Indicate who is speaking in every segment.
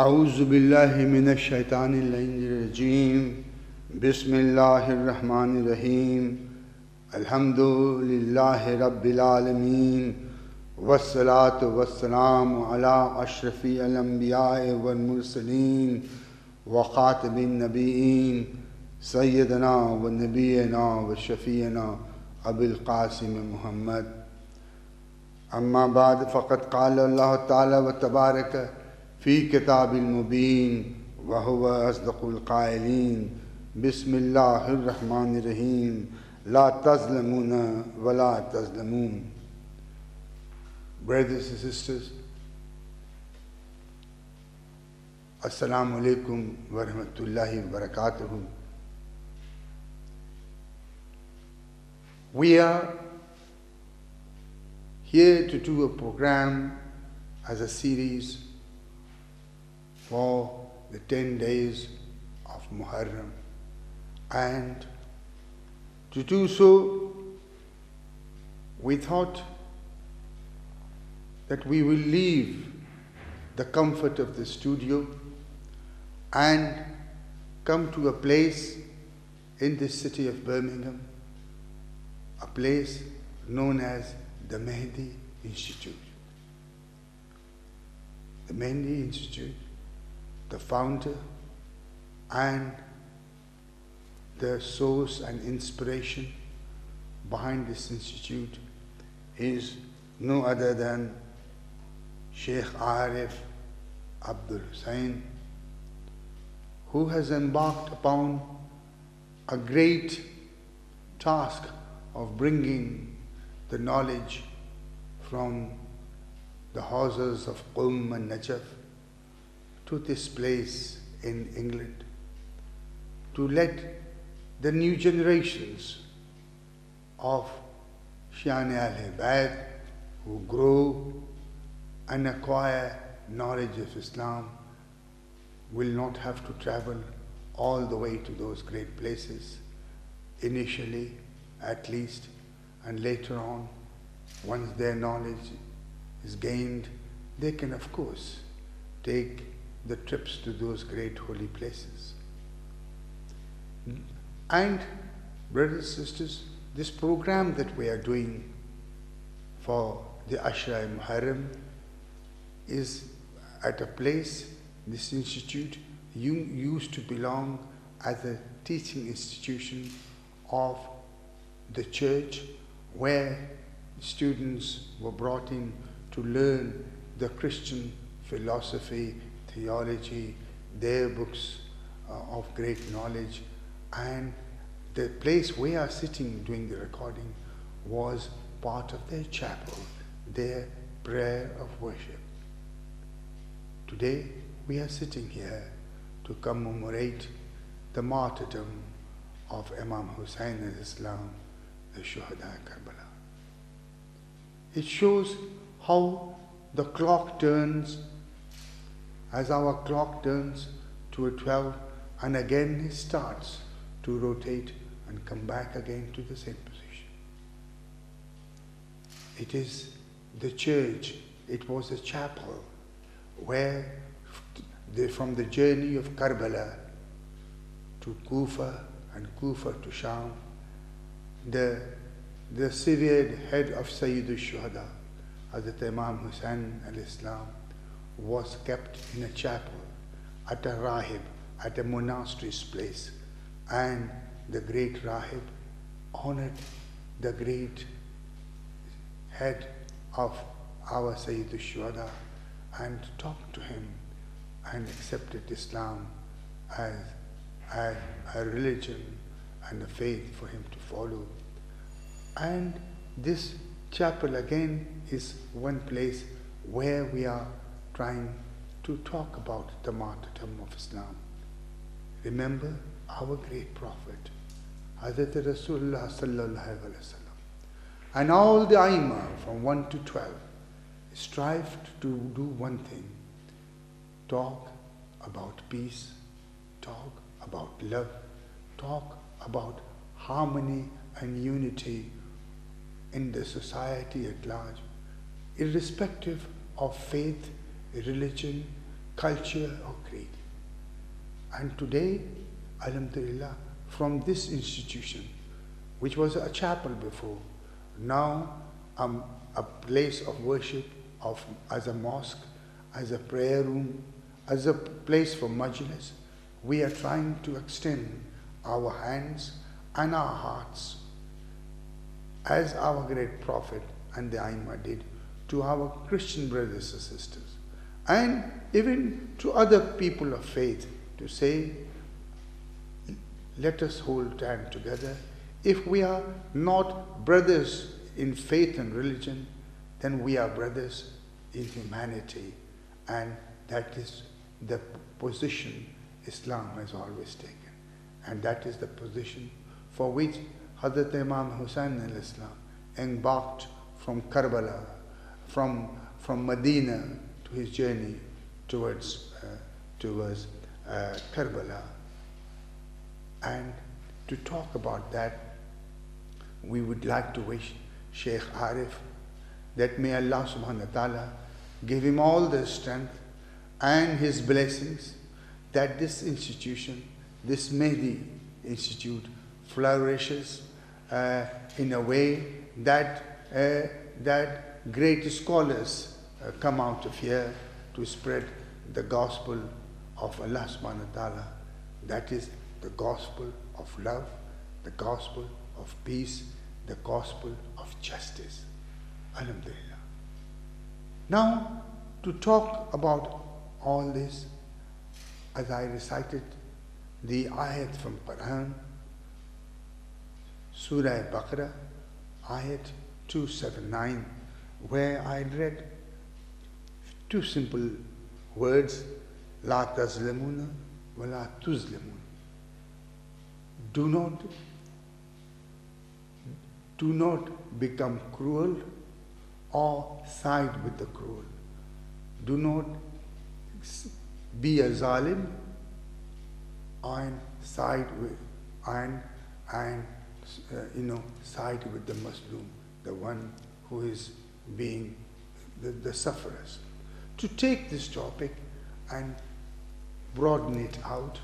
Speaker 1: أعوذ بالله من الشيطان الرجيم بسم الله الرحمن الرحيم الحمد لله رب العالمين والصلاة والسلام على أشرف الأنبياء والمرسلين وخاتم النبيين سيدنا ونبينا وشفينا أبي القاسم محمد أما بعد فقد قال الله تعالى وتبارك في كتاب المبين وهو أصدق القائلين بسم الله الرحمن الرحيم لا تظلمون ولا تظلمون. Brothers and sisters, Assalamu alaikum wa rahmatullahi wa barakatuhu. We are here to do a program as a series for the 10 days of MUHARRAM, and to do so we thought that we will leave the comfort of the studio and come to a place in the city of Birmingham, a place known as the Mehdi Institute. The Mehdi Institute, the founder and the source and inspiration behind this institute is no other than Sheikh Arif Abdul HUSSAIN, who has embarked upon a great task of bringing the knowledge from the houses of Qum and Najaf to this place in England, to let the new generations of Schristian'S who grow and acquire knowledge of Islam will not have to travel all the way to those great places, initially at least, and later on, once their knowledge is gained, they can of course take the trips to those great holy places. And brothers and sisters, this program that we are doing for the Ashra Muharram is at a place, this institute used to belong as a teaching institution of the church, where students were brought in to learn the Christian philosophy, theology, their books of great knowledge. And the place we are sitting doing the recording was part of their chapel, their prayer of worship. Today we are sitting here to commemorate the martyrdom of Imam Hussain al-Islam, the Shuhada Karbala. It shows how the clock turns, as our clock turns to 12, and again it starts to rotate and come back again to the same position. It is the church, it was a chapel where from the journey of Karbala to Kufa and Kufa to Sham, the severed head of Sayyid al-Shuhada, Hazrat Imam Hussain al-Islam, was kept in a chapel at a rahib, at a monastery's place, and the great rahib honored the great head of our Sayyid al-Shuhada and talked to him and accepted Islam as a religion and a faith for him to follow. And this chapel again is one place where we are trying to talk about the martyrdom of Islam. Remember our great prophet, Hazrat Rasulullah sallallahu alaihi wasallam, and all the Aima from 1 to 12 strived to do one thing: talk about peace, talk about love, talk about harmony and unity in the society at large, irrespective of faith, religion, culture or creed. And today, alhamdulillah, from this institution, which was a chapel before, now a place of worship, as a mosque, as a prayer room, as a place for majlis, we are trying to extend our hands and our hearts, as our great Prophet and the Aimah did, to our Christian brothers and sisters, and even to other people of faith, to say, let us hold hand together. If we are not brothers in faith and religion, then we are brothers in humanity, and that is the position Islam has always taken, and that is the position for which Hazrat Imam HUSSAIN al-Islam embarked from Karbala, from Medina, to his journey towards Karbala. And to talk about that, we would like to wish Sheikh Arif that may Allah subhanahu wa ta'ala give him all the strength and his blessings, that this institution, this Mehdi Institute, flourishes in a way that great scholars come out of here to spread the gospel of Allah subhanahu wa ta'ala. That is the gospel of love, the gospel of peace, the gospel of justice. Alhamdulillah. Now, to talk about all this, as I recited the ayat from Quran, Surah Baqarah, ayat 279, where I read two simple words, La tazlamuna wa la tuzlamun. Do not become cruel or side with the cruel. Do not be a zalim and side with side with the Muslim, the one who is being the sufferers. To take this topic and broaden it out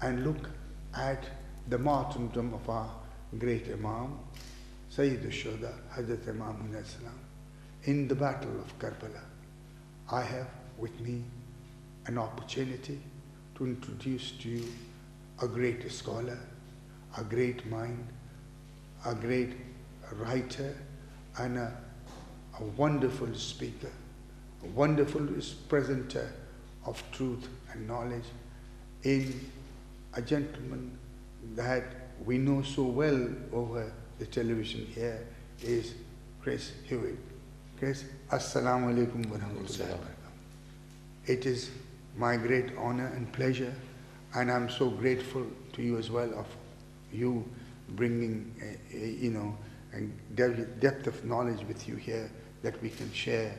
Speaker 1: and look at the martyrdom of our great Imam, Sayyid al-Shuhada, Hazrat Imam al-Islam, in the battle of Karbala. I have with me an opportunity to introduce to you a great scholar, a great mind, a great writer, and a wonderful speaker, a wonderful presenter of truth and knowledge, in a gentleman that we know so well over the television here, is Chris HEWER. Chris, Assalamu alaikum wa rahmatullahi. It is my great honor and pleasure, and I'm so grateful to you as well, of you bringing a depth of knowledge with you here that we can share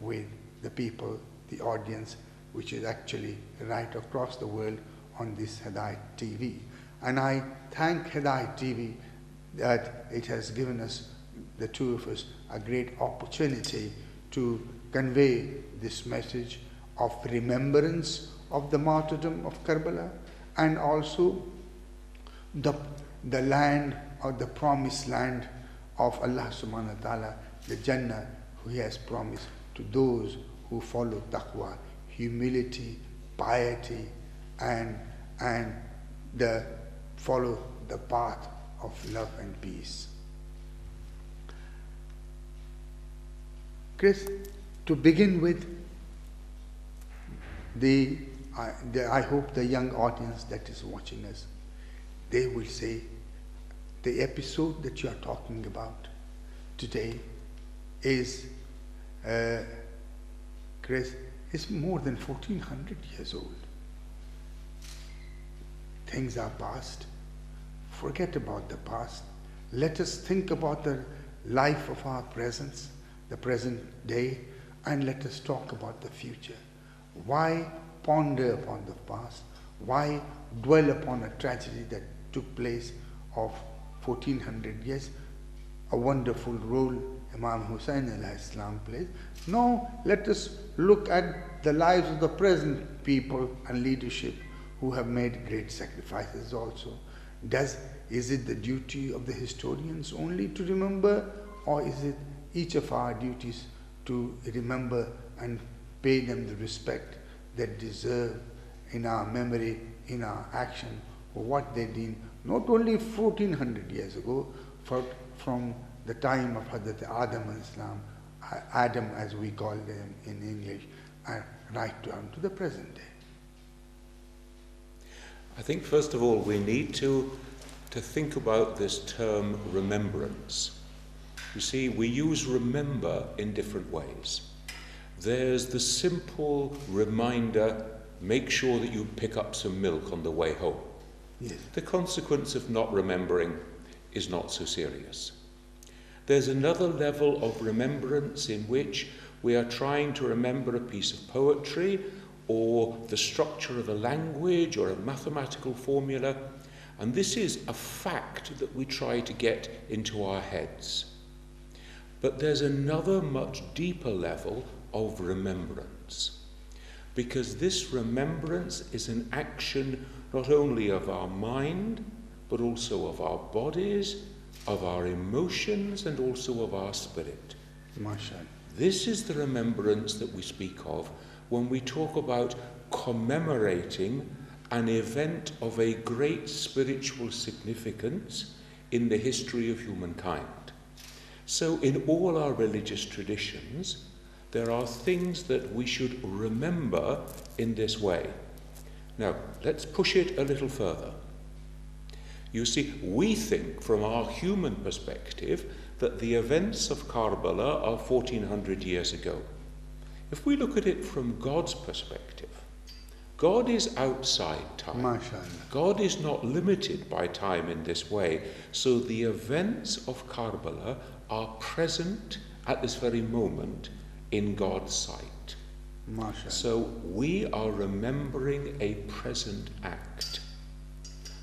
Speaker 1: with the people, the audience, which is actually right across the world on this Hidayat TV. And I thank Hidayat TV that it has given us, the two of us, a great opportunity to convey this message of remembrance of the martyrdom of Karbala, and also the land, or the promised land of Allah subhanahu wa ta'ala, the Jannah who He has promised to those who follow taqwa, humility, piety, and follow the path of love and peace. Chris, to begin with, I hope the young audience that is watching us, they will say, the episode that you are talking about today is, Chris, is more than 1400 years old. Things are past. Forget about the past. Let us think about the life of our presence, the present day, and let us talk about the future. Why ponder upon the past? Why dwell upon a tragedy that took place of 1400 years? A wonderful role Imam Hussain alayhi salam place. No, let us look at the lives of the present people and leadership who have made great sacrifices also. Is it the duty of the historians only to remember, or is it each of our duties to remember and pay them the respect that deserve in our memory, in our action, for what they did, not only 1400 years ago, but from the time of Hazrat Adam as we call them in English, right down to the present day.
Speaker 2: I think first of all we need to think about this term remembrance. You see, we use remember in different ways. There's the simple reminder, make sure that you pick up some milk on the way home.
Speaker 1: Yes.
Speaker 2: The consequence of not remembering is not so serious. There's another level of remembrance in which we are trying to remember a piece of poetry or the structure of a language or a mathematical formula, and this is a fact that we try to get into our heads. But there's another much deeper level of remembrance, because this remembrance is an action not only of our mind, but also of our bodies, of our emotions, and also of our spirit.
Speaker 1: MashaAllah.
Speaker 2: This is the remembrance that we speak of when we talk about commemorating an event of a great spiritual significance in the history of humankind. So in all our religious traditions, there are things that we should remember in this way. Now, let's push it a little further. You see, we think from our human perspective that the events of Karbala are 1400 years ago. If we look at it from God's perspective, God is outside time.
Speaker 1: MashaAllah.
Speaker 2: God is not limited by time in this way. So the events of Karbala are present at this very moment in God's sight.
Speaker 1: MashaAllah.
Speaker 2: So we are remembering a present act.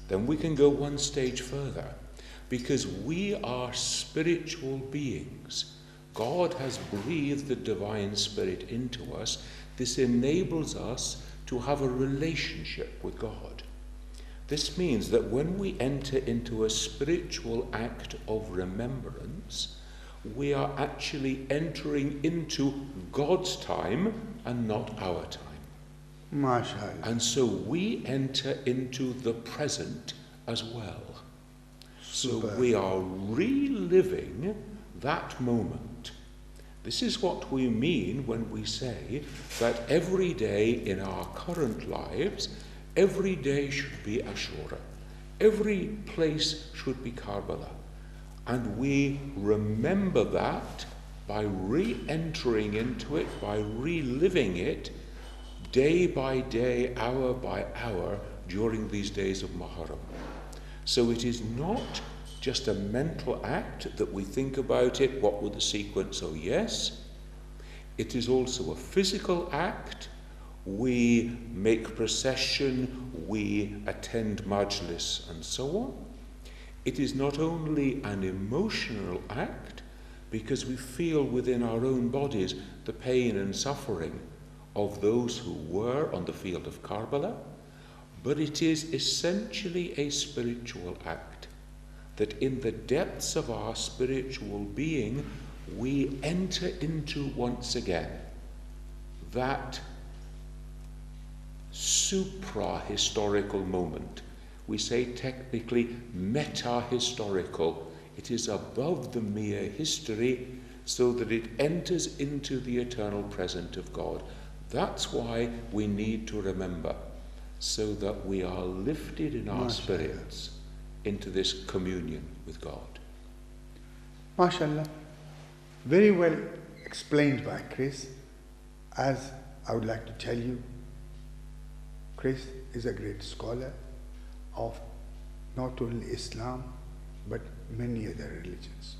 Speaker 2: Then we can go one stage further, because we are spiritual beings. God has breathed the divine spirit into us. This enables us to have a relationship with God. This means that when we enter into a spiritual act of remembrance, we are actually entering into God's time and not our time.
Speaker 1: MashaAllah.
Speaker 2: And so we enter into the present as well. So
Speaker 1: Super.
Speaker 2: we are reliving that moment. This is what we mean when we say that every day in our current lives, every day should be Ashura. Every place should be Karbala. And we remember that by re-entering into it, by reliving it, day by day, hour by hour, during these days of MUHARRAM. So it is not just a mental act that we think about it, what would the sequence, oh yes. It is also a physical act. We make procession, we attend majlis, and so on. It is not only an emotional act, because we feel within our own bodies the pain and suffering of those who were on the field of Karbala, but it is essentially a spiritual act, that in the depths of our spiritual being we enter into once again that supra-historical moment. We say technically meta-historical. It is above the mere history, so that it enters into the eternal present of God. That's why we need to remember, so that we are lifted in our spirits into this communion with God.
Speaker 1: MashaAllah. Very well explained by Chris. As I would like to tell you, Chris is a great scholar of not only Islam, but many other religions.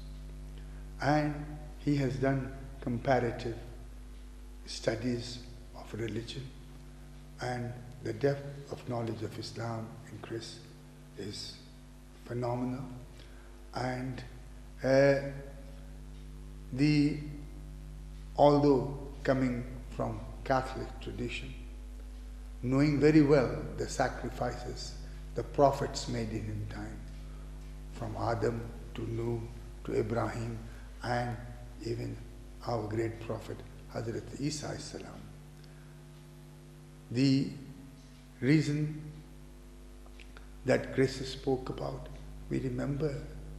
Speaker 1: And he has done comparative studies of religion, and the depth of knowledge of Islam in Chris is phenomenal. And Although coming from Catholic tradition, knowing very well the sacrifices the prophets made in time, from Adam to Nuh to Ibrahim, and even our great prophet Hazrat Isa salam. The reason that Chris spoke about, we remember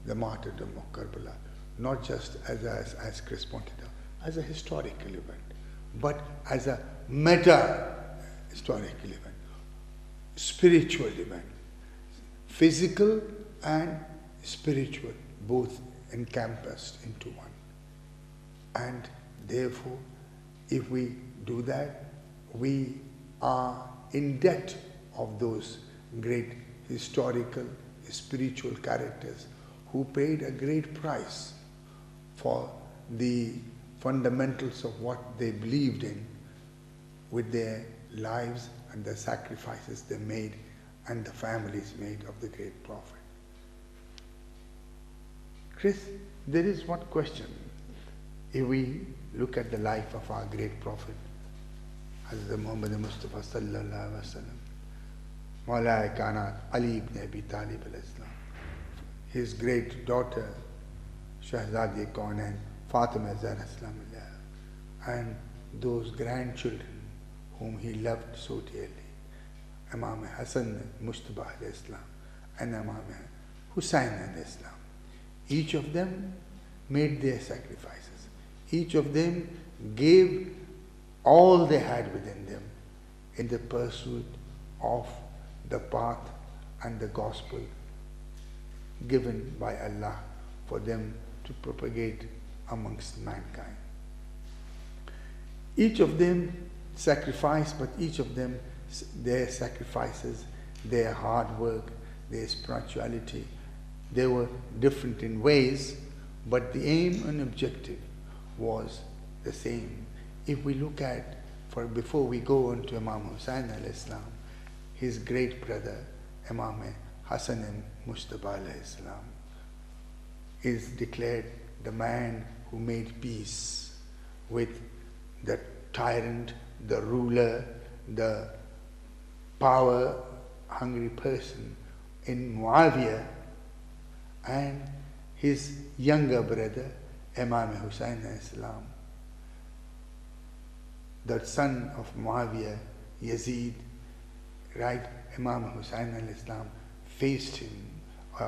Speaker 1: the martyrdom of Karbala, not just as Chris pointed out, as a historical event, but as a meta-historical event, spiritual event, physical and spiritual, both encompassed into one. And therefore, if we do that, we are in debt of those great historical, spiritual characters who paid a great price for the fundamentals of what they believed in with their lives and the sacrifices they made and the families made of the great prophet. Chris, there is one question. If we look at the life of our great prophet, Hazrat Muhammad Mustafa sallallahu alaihi wasallam, Maulai Kanat Ali ibn Abi Talib al-Islam, his great daughter Shahzadi Kaunain Fatima Zahra Islamullah, and those grandchildren whom he loved so dearly, Imam Hassan Mustafa al-Islam and Imam HUSSAIN al-Islam. Each of them made their sacrifices. Each of them gave all they had within them in the pursuit of the path and the gospel given by Allah for them to propagate amongst mankind. Each of them sacrificed, but each of them, their sacrifices, their hard work, their spirituality, they were different in ways, but the aim and objective was the same. If we look at, before we go on to Imam Hussain al-Islam, his great brother, Imam Hassan Mustafa al-Islam, is declared the man who made peace with the tyrant, the ruler, the power-hungry person in Muawiyah, and his younger brother, Imam Hussain al-Islam, the son of Muawiyah, Yazid, right? Imam Hussain al-Islam faced him,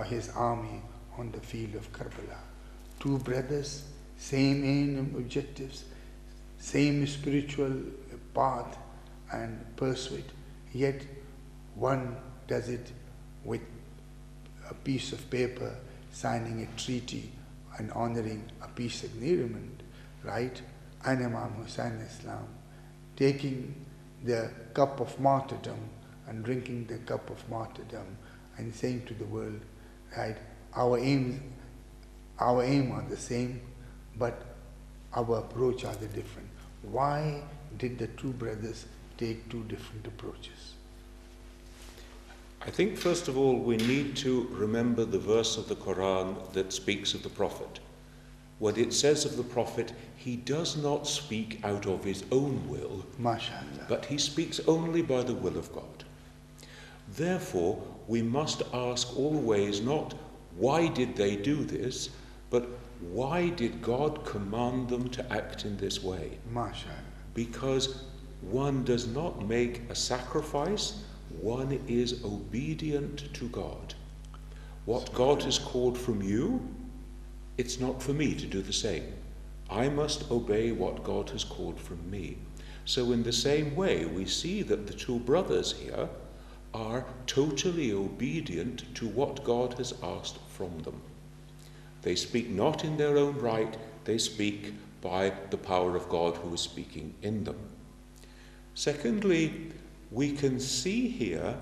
Speaker 1: his army, on the field of Karbala. Two brothers, same aim and objectives, same spiritual path and pursuit, yet one does it with a piece of paper, signing a treaty and honoring a peace agreement, right? And Imam Hussain al-Islam taking the cup of martyrdom and drinking the cup of martyrdom and saying to the world, right, our aim are the same, but our approach are the different. Why did the two brothers take two different approaches?
Speaker 2: I think first of all we need to remember the verse of the Quran that speaks of the Prophet. When it says of the Prophet, he does not speak out of his own will,
Speaker 1: MashaAllah,
Speaker 2: but he speaks only by the will of God. Therefore, we must ask always not why did they do this, but why did God command them to act in this way?
Speaker 1: MashaAllah.
Speaker 2: Because one does not make a sacrifice, one is obedient to God. What God has called from you, it's not for me to do the same. I must obey what God has called from me. So in the same way, we see that the two brothers here are totally obedient to what God has asked from them. They speak not in their own right, they speak by the power of God who is speaking in them. Secondly, we can see here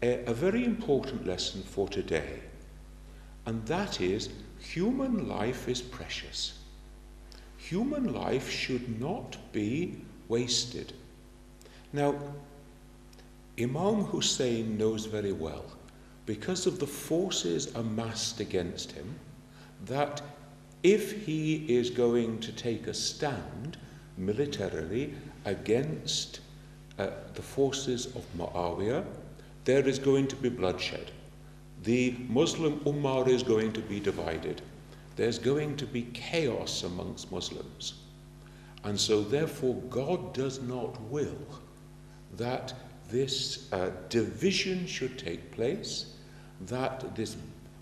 Speaker 2: a very important lesson for today, and that is human life is precious. Human life should not be wasted. Now, Imam Hussain knows very well, because of the forces amassed against him, that if he is going to take a stand militarily against the forces of Muawiyah, there is going to be bloodshed. The Muslim Ummah is going to be divided. There's going to be chaos amongst Muslims. And so therefore God does not will that this division should take place, that this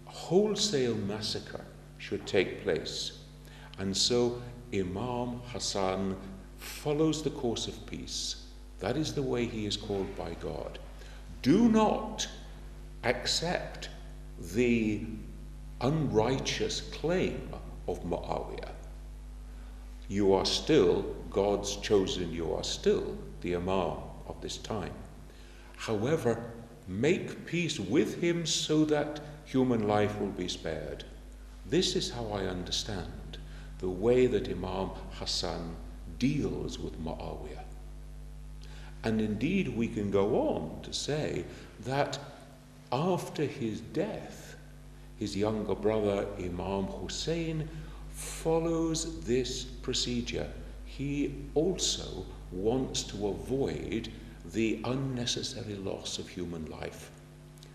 Speaker 2: wholesale massacre should take place. And so Imam Hassan follows the course of peace. That is the way he is called by God. Do not accept the unrighteous claim of Muawiyah. You are still God's chosen, you are still the Imam of this time. However, make peace with him so that human life will be spared. This is how I understand the way that Imam Hassan deals with Muawiyah. And indeed we can go on to say that after his death, his younger brother Imam HUSSAIN follows this procedure. He also wants to avoid the unnecessary loss of human life.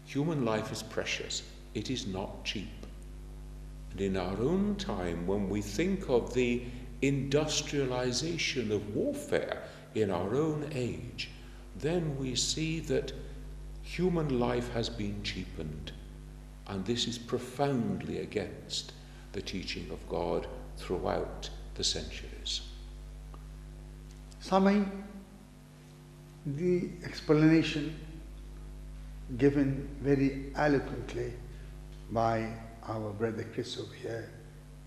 Speaker 2: Human life is precious. It is not cheap. And in our own time, when we think of the industrialization of warfare in our own age, then we see that human life has been cheapened. And this is profoundly against the teaching of God throughout the centuries.
Speaker 1: Samay, the explanation given very eloquently by our brother Chris over here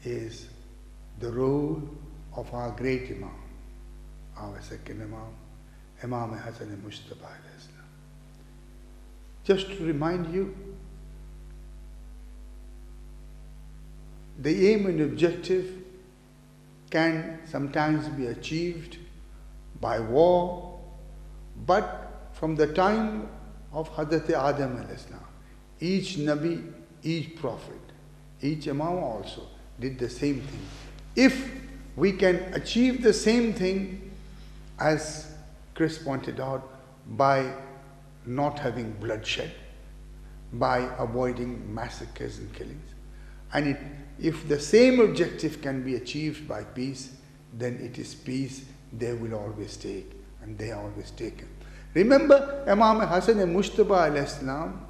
Speaker 1: is the role of our great Imam, our second Imam, Imam Hassan Mujtaba. Just to remind you, the aim and objective can sometimes be achieved by war, but from the time of Hazrat Adam al-Islam, each Nabi, each Prophet, each Imam also did the same thing. If we can achieve the same thing, as Chris pointed out, by not having bloodshed, by avoiding massacres and killings, and if the same objective can be achieved by peace, then it is peace they will always take, and they are always taken. Remember, Imam Hassan Mujtaba alayhi salam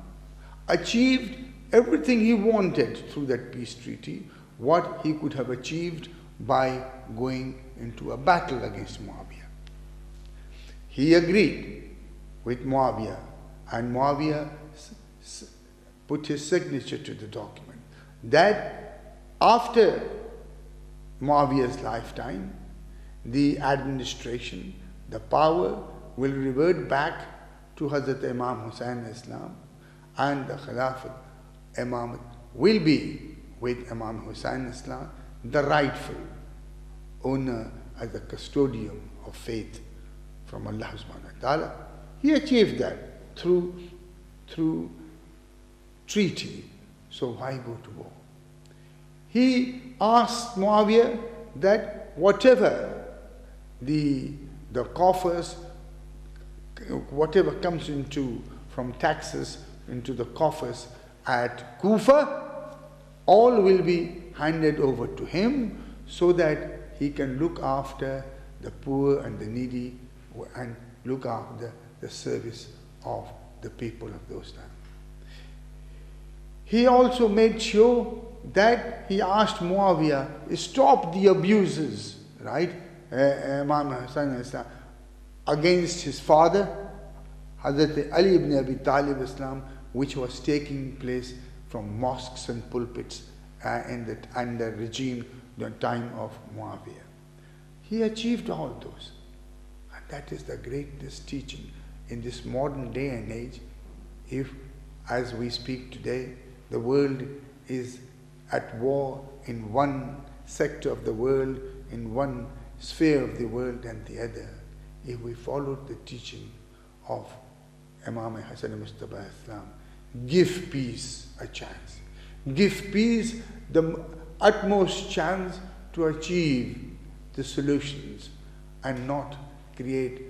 Speaker 1: achieved everything he wanted through that peace treaty, what he could have achieved by going into a battle against Muawiyah. He agreed with Muawiyah, and Muawiyah put his signature to the document that after Muawiyah's lifetime, the administration, the power will revert back to Hazrat Imam Hussain Islam, and the Khilafat Imam will be with Imam Hussain Islam, the rightful owner as the custodian of faith from Allah subhanahu wa ta'ala. He achieved that through treaty, so why go to war? He asked Muawiyah that whatever the coffers, whatever comes into from taxes into the coffers at Kufa, all will be handed over to him so that he can look after the poor and the needy and look after the service of the people of those times. He also made sure that he asked Muawiyah, stop the abuses, right? Imam Hassan Islam, against his father, Hazrat Ali ibn Abi Talib Islam, which was taking place from mosques and pulpits in the regime, the time of Muawiyah. He achieved all those. And that is the greatest teaching in this modern day and age. If, as we speak today, the world is at war in one sector of the world, in one sphere of the world and the other, if we followed the teaching of Imam Hassan Mujtaba Islam, give peace a chance. Give peace utmost chance to achieve the solutions and not create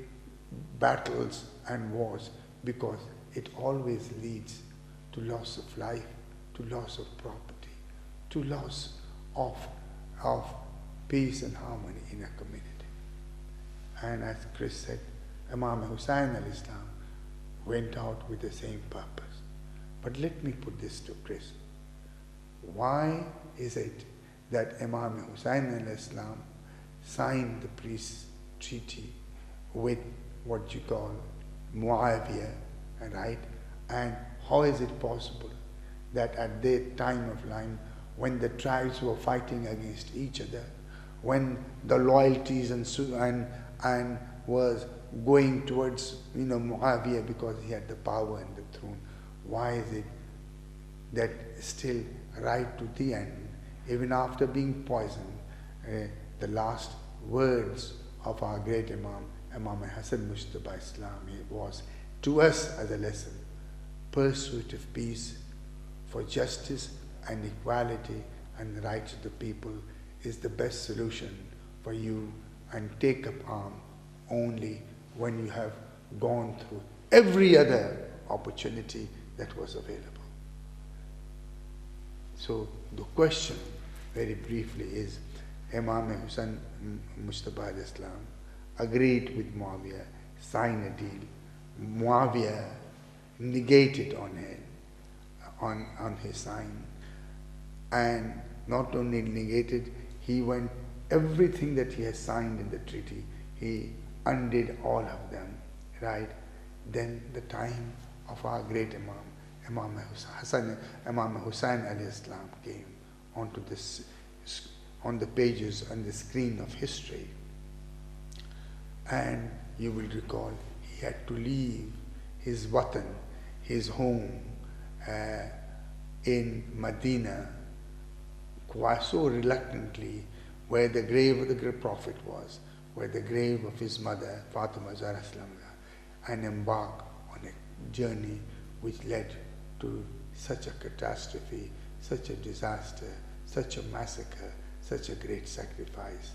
Speaker 1: battles and wars, because it always leads to loss of life, to loss of property, to loss of peace and harmony in a community. And as Chris said, Imam HUSSAIN al-Islam went out with the same purpose. But let me put this to Chris. Why is it that Imam HUSSAIN al-Islam signed the peace treaty with what you call Muawiyah, right? And how is it possible that at that time of life, when the tribes were fighting against each other, when the loyalties and was going towards Muawiyah because he had the power and the throne, why is it that still right to the end, even after being poisoned, the last words of our great Imam Hassan Mujtaba Islami was to us as a lesson: pursuit of peace, for justice and equality and the rights of the people is the best solution for you, and take up arms only when you have gone through every other opportunity that was available. So the question, very briefly, is Imam Hassan Mujtaba Islam agreed with Muawiyah, signed a deal. Muawiyah negated on his sign, and not only negated, he went everything that he has signed in the treaty, he undid all of them, right? Then the time of our great Imam Hussain al-Islam came onto this, on the pages, on the screen of history. And you will recall he had to leave his watan, his home in Medina, quite so reluctantly, where the grave of the great Prophet was, where the grave of his mother, Fatima Zahra, and embark on a journey which led to such a catastrophe, such a disaster, such a massacre, such a great sacrifice.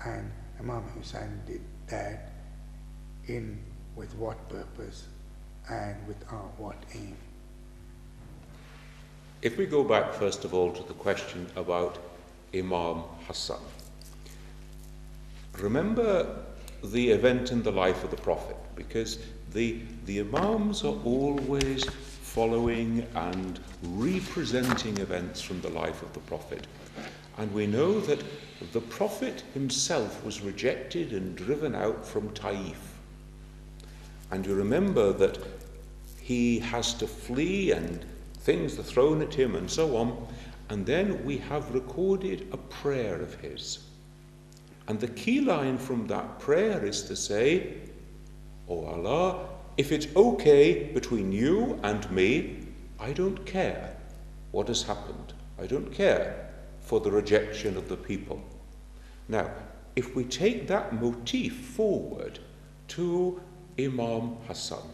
Speaker 1: And Imam Hussain did that with what purpose and with what aim?
Speaker 2: If we go back first of all to the question about Imam Hassan, remember the event in the life of the Prophet, because the Imams are always following and representing events from the life of the Prophet. And we know that the Prophet himself was rejected and driven out from Taif. And you remember that he has to flee and things are thrown at him and so on. And then we have recorded a prayer of his. And the key line from that prayer is to say, "Oh Allah, if it's okay between you and me, I don't care what has happened. I don't care for the rejection of the people." Now, if we take that motif forward to Imam Hassan,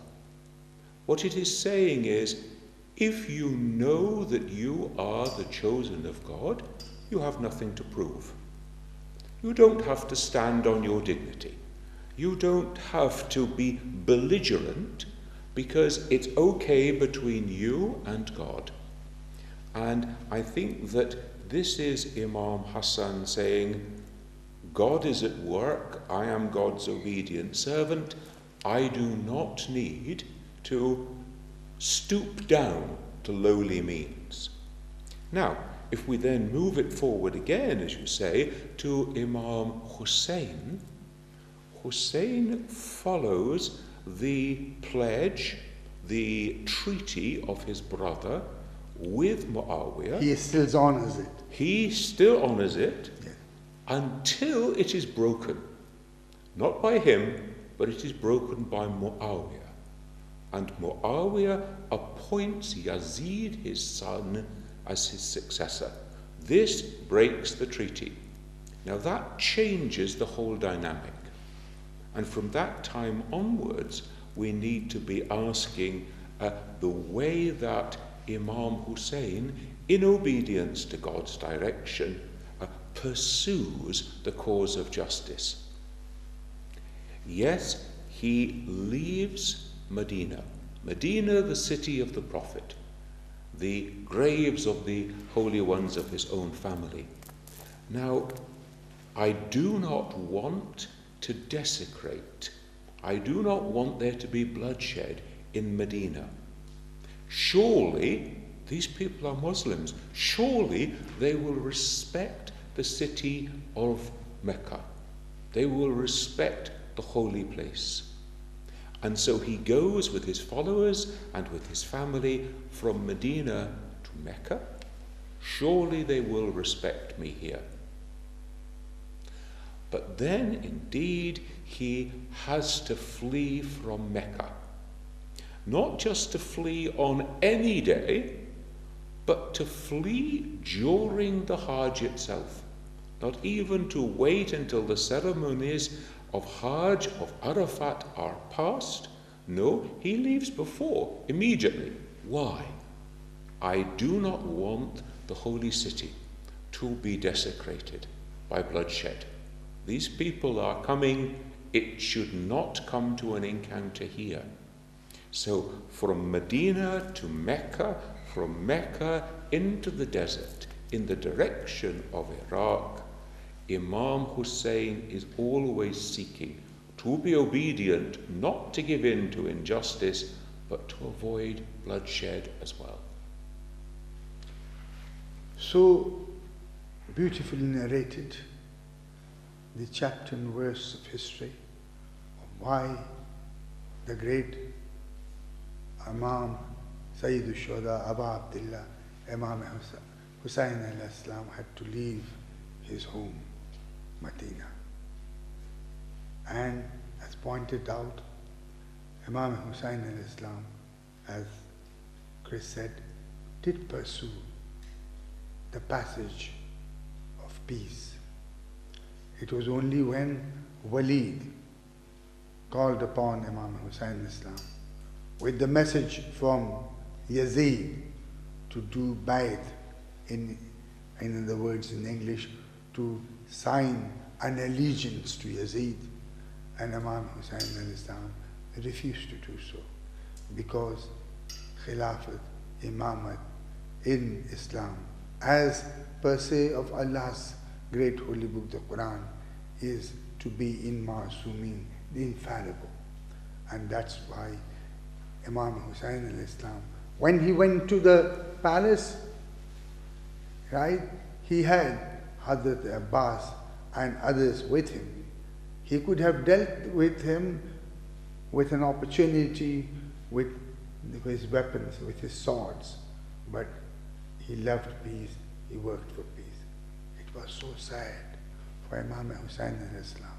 Speaker 2: what it is saying is, if you know that you are the chosen of God, you have nothing to prove. You don't have to stand on your dignity. You don't have to be belligerent, because it's okay between you and God. And I think that this is Imam Hassan saying, God is at work, I am God's obedient servant, I do not need to stoop down to lowly means. Now, if we then move it forward again, as you say, to Imam Hussain, Hussain follows the pledge, the treaty of his brother with Muawiyah.
Speaker 1: He still honors it.
Speaker 2: He still honors it,
Speaker 1: yes,
Speaker 2: until it is broken. Not by him, but it is broken by Muawiyah. And Muawiyah appoints Yazid, his son, as his successor. This breaks the treaty. Now that changes the whole dynamic. And from that time onwards, we need to be asking the way that Imam Hussein, in obedience to God's direction, pursues the cause of justice. Yes, he leaves Medina, the city of the Prophet, the graves of the holy ones of his own family. Now, I do not want to desecrate. I do not want there to be bloodshed in Medina. Surely, these people are Muslims. Surely they will respect the city of Mecca. They will respect the holy place. And so he goes with his followers and with his family from Medina to Mecca. Surely they will respect me here. But then, indeed, he has to flee from Mecca. Not just to flee on any day, but to flee during the Hajj itself. Not even to wait until the ceremonies of Hajj, of Arafat are past. No, he leaves before, immediately. Why? I do not want the holy city to be desecrated by bloodshed. These people are coming, it should not come to an encounter here. So from Medina to Mecca, from Mecca into the desert, in the direction of Iraq, Imam Hussein is always seeking to be obedient, not to give in to injustice, but to avoid bloodshed as well.
Speaker 1: So beautifully narrated the chapter and verse of history of why the great Imam Sayyid al-Shuhada Abu Abdullah Imam Hussain al-Islam had to leave his home, Medina. And as pointed out, Imam Hussain al-Islam, as Chris said, did pursue the passage of peace. It was only when Walid called upon Imam Hussain al-Islam with the message from Yazid to do bayt, in the words in English, to sign an allegiance to Yazid, and Imam Hussain al-Islam refused to do so, because Khilafat, Imamat in Islam, as per se of Allah's great holy book, the Quran, is to be in Ma'asumin, the infallible. And that's why Imam Hussain al-Islam, when he went to the palace, right, he had Hazrat Abbas and others with him. He could have dealt with him with an opportunity with his weapons, with his swords, but he loved peace, he worked for peace. It was so sad for Imam Hussain al-Islam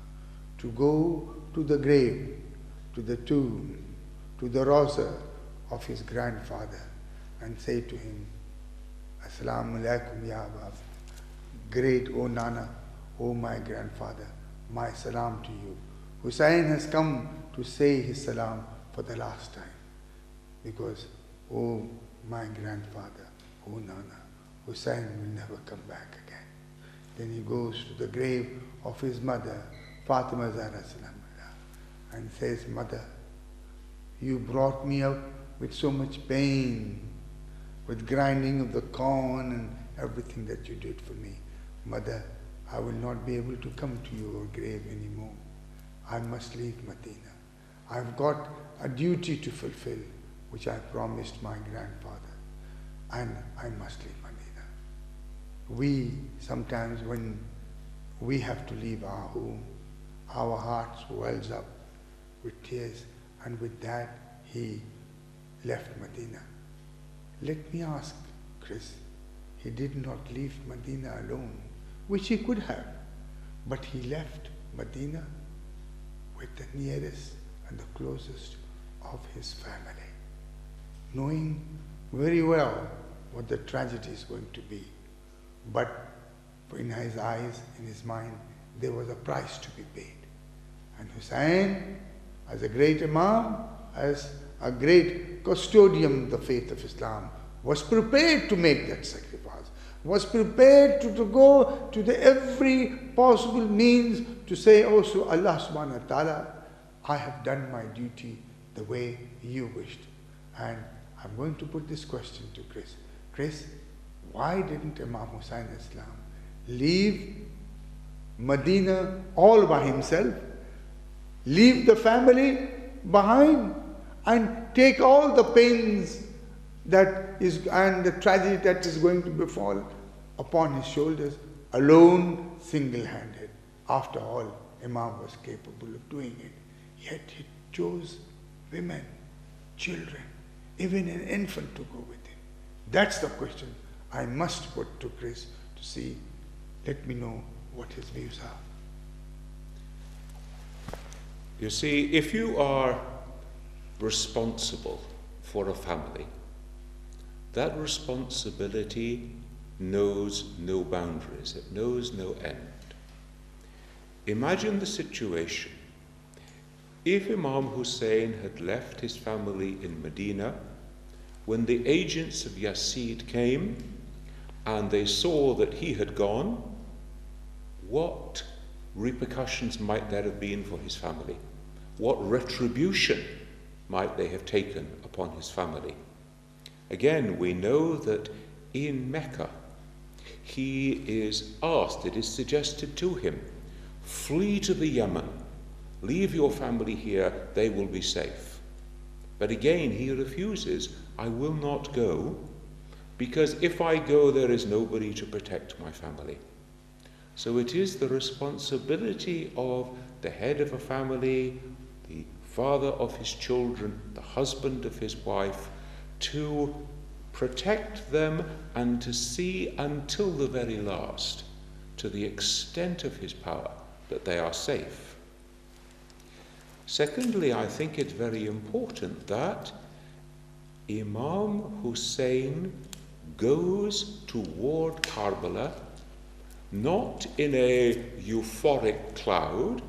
Speaker 1: to go to the grave, to the tomb, to the Rawza of his grandfather and say to him, Assalamu alaikum ya Bab, great O Nana, O my grandfather, my salam to you. Hussain has come to say his salam for the last time, because O my grandfather, O Nana, Hussain will never come back again. Then he goes to the grave of his mother, Fatima Zahra Salamullah, and says, Mother, you brought me up with so much pain, with grinding of the corn and everything that you did for me. Mother, I will not be able to come to your grave anymore. I must leave Medina. I've got a duty to fulfill, which I promised my grandfather, and I must leave Medina. We, sometimes when we have to leave our home, our hearts wells up with tears, and with that he left Medina. Let me ask Chris, he did not leave Medina alone, which he could have, but he left Medina with the nearest and the closest of his family, knowing very well what the tragedy is going to be. But in his eyes, in his mind, there was a price to be paid. And Hussain, as a great Imam, as a great custodian of the faith of Islam, was prepared to make that sacrifice, was prepared to go to the every possible means to say also, Allah subhanahu wa ta'ala, I have done my duty the way you wished. And I'm going to put this question to Chris. Chris, why didn't Imam Hussain Islam leave Medina all by himself, leave the family behind, and take all the pains that is and the tragedy that is going to befall upon his shoulders, alone, single-handed? After all, Imam was capable of doing it. Yet he chose women, children, even an infant to go with him. That's the question I must put to Chris to see. Let me know what his views are.
Speaker 2: You see, if you are responsible for a family, that responsibility knows no boundaries, it knows no end. Imagine the situation if Imam Hussain had left his family in Medina, when the agents of Yazid came and they saw that he had gone, what repercussions might there have been for his family? What retribution might they have taken upon his family? Again, we know that in Mecca, he is asked, it is suggested to him, flee to the Yemen, leave your family here, they will be safe. But again, he refuses, I will not go, because if I go, there is nobody to protect my family. So it is the responsibility of the head of a family, the father of his children, the husband of his wife, to protect them and to see until the very last, to the extent of his power, that they are safe. Secondly, I think it's very important that Imam Hussain goes toward Karbala not in a euphoric cloud,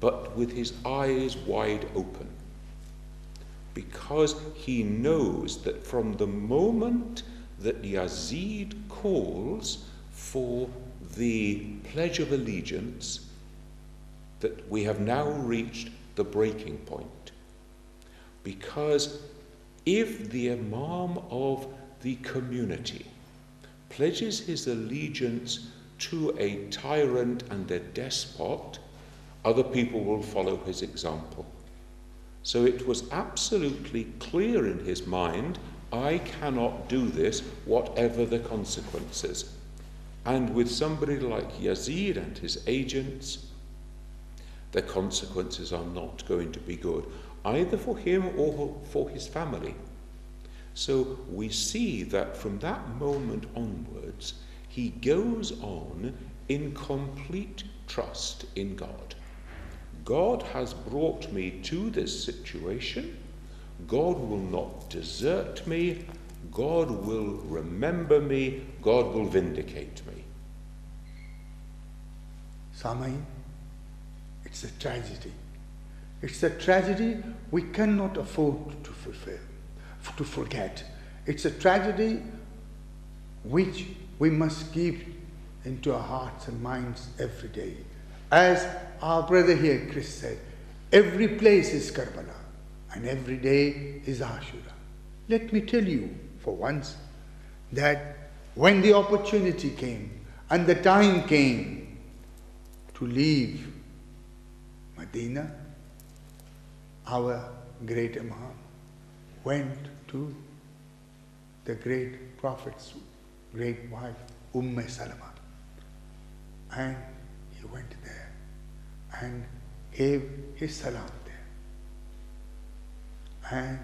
Speaker 2: but with his eyes wide open, because he knows that from the moment that Yazid calls for the Pledge of Allegiance, that we have now reached the breaking point. Because if the Imam of the community pledges his allegiance to a tyrant and a despot, other people will follow his example. So it was absolutely clear in his mind, I cannot do this, whatever the consequences. And with somebody like Yazid and his agents, the consequences are not going to be good, either for him or for his family. So we see that from that moment onwards, he goes on in complete trust in God. God has brought me to this situation. God will not desert me. God will remember me. God will vindicate me.
Speaker 1: Samain, it's a tragedy. It's a tragedy we cannot afford to forget. It's a tragedy which we must keep into our hearts and minds every day. As our brother here, Chris, said, every place is Karbala and every day is Ashura. Let me tell you for once that when the opportunity came and the time came to leave Medina, our great Imam went to the great Prophet's great wife, Salama, and he went there and gave his salam there. And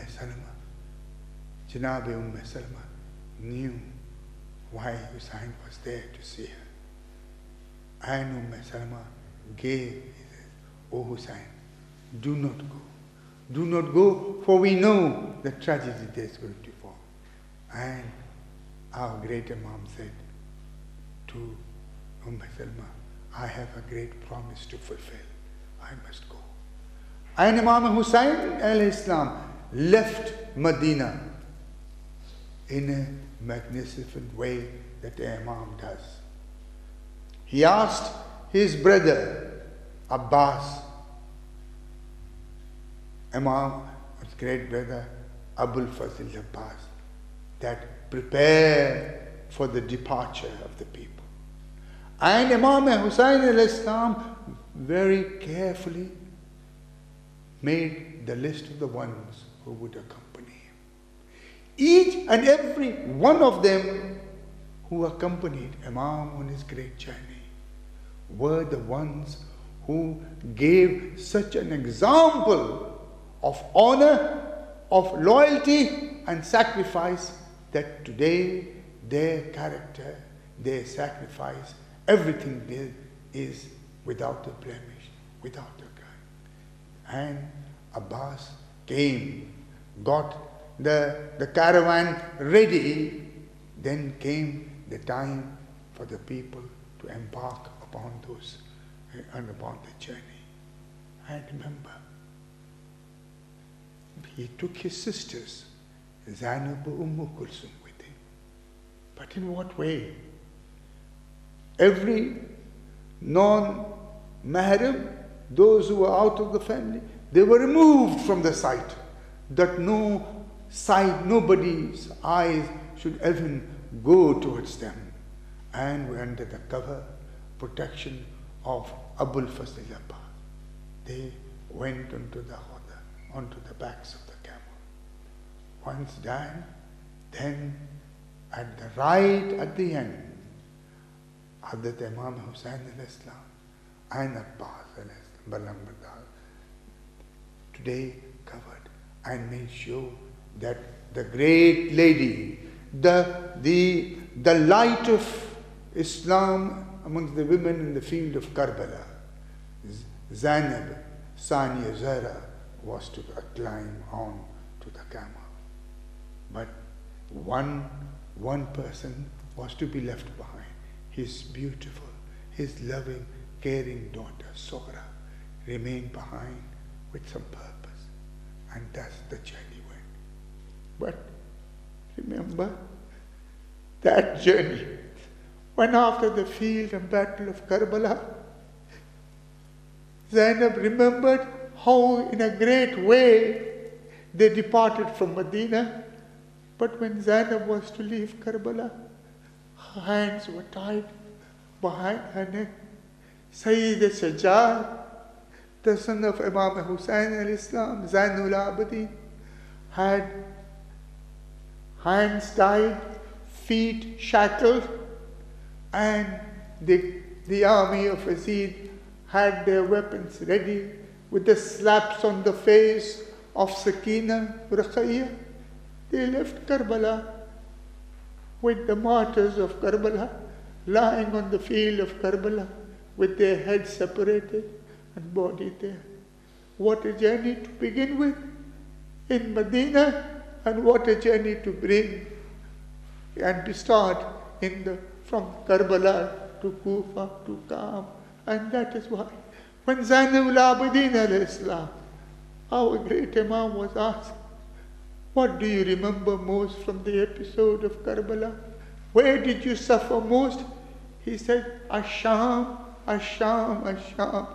Speaker 1: Salama, Janab Salama, knew why Hussain was there to see her. And Salama gave, he said, O Hussain, do not go. Do not go, for we know the tragedy that is going to fall. And our great Imam said to Salama, I have a great promise to fulfill. I must go. And Imam Hussain al-Islam left Medina in a magnificent way that the Imam does. He asked his brother Abbas, Imam, his great brother Abul Fazl Abbas, that prepare for the departure of the people. And Imam Hussain al-Islam very carefully made the list of the ones who would accompany him. Each and every one of them who accompanied Imam on his great journey were the ones who gave such an example of honor, of loyalty and sacrifice that today their character, their sacrifice, everything there is without a blemish, without a crime. And Abbas came, got the caravan ready, then came the time for the people to embark upon those and upon the journey. And remember, he took his sisters, Zainab and Kulsum, with him. But in what way? Every non-mahram, those who were out of the family, they were removed from the sight, that nobody's eyes should even go towards them. And were under the cover, protection of Abul Fazl Abbas. They went onto the backs of the camel. Once done, then at the end, Hazrat Imam Hussain al-Islam and Abbas al-Islam today covered and made sure that the great lady, the light of Islam amongst the women in the field of Karbala, Zainab Saniya Zahra, was to climb on to the camel. But one person was to be left behind. His beautiful, his loving, caring daughter, Sohra, remained behind with some purpose. And thus the journey went. But remember that journey, when after the field and battle of Karbala, Zainab remembered how in a great way they departed from Medina. But when Zainab was to leave Karbala, her hands were tied behind her neck. Sayyid Sajjad, the son of Imam Hussain al-Islam, Zainul Abidin, had hands tied, feet shackled, and the army of Yazid had their weapons ready with the slaps on the face of Sakina, Ruqayya. They left Karbala with the martyrs of Karbala lying on the field of Karbala with their heads separated and body there. What a journey to begin with in Medina, and what a journey to bring and to start from Karbala to Kufa to Qam. And that is why when Zainul Abidin al-Islam, our great Imam, was asked, what do you remember most from the episode of Karbala? Where did you suffer most? He said, Asham, Asham, Asham,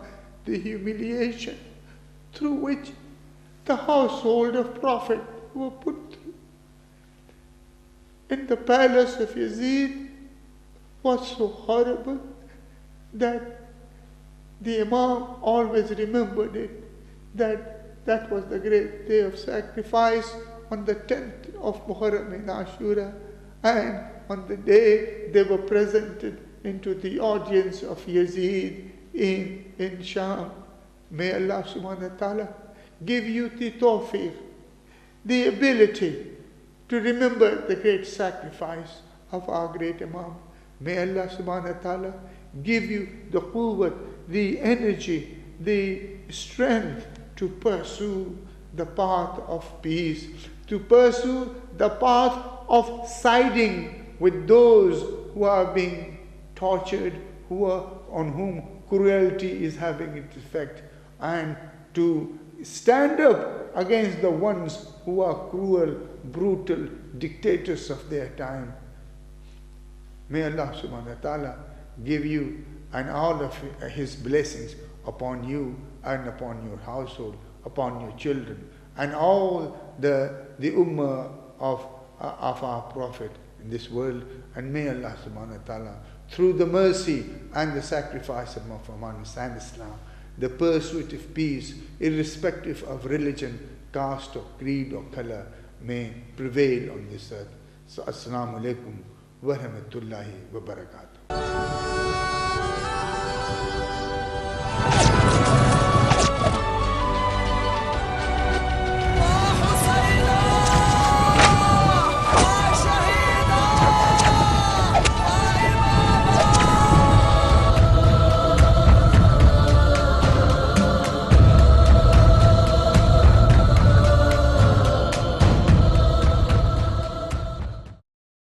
Speaker 1: the humiliation through which the household of Prophet were put through. In the palace of Yazid was so horrible that the Imam always remembered it, that was the great day of sacrifice on the 10th of Muharram in Ashura, and on the day they were presented into the audience of Yazid in Sham. May Allah subhanahu wa ta'ala give you the tawfiq, the ability to remember the great sacrifice of our great Imam. May Allah subhanahu wa ta'ala give you the quwwat, the energy, the strength to pursue the path of peace, to pursue the path of siding with those who are being tortured, on whom cruelty is having its effect, and to stand up against the ones who are cruel brutal dictators of their time. May Allah subhanahu wa ta'ala give you and all of His blessings upon you and upon your household, upon your children, and all the ummah of our Prophet in this world. And may Allah subhanahu wa ta'ala, through the mercy and the sacrifice of Muhammad and Islam, the pursuit of peace, irrespective of religion, caste or creed or color, may prevail on this earth. So, Assalamu alaikum wa rahmatullahi wa barakatuh.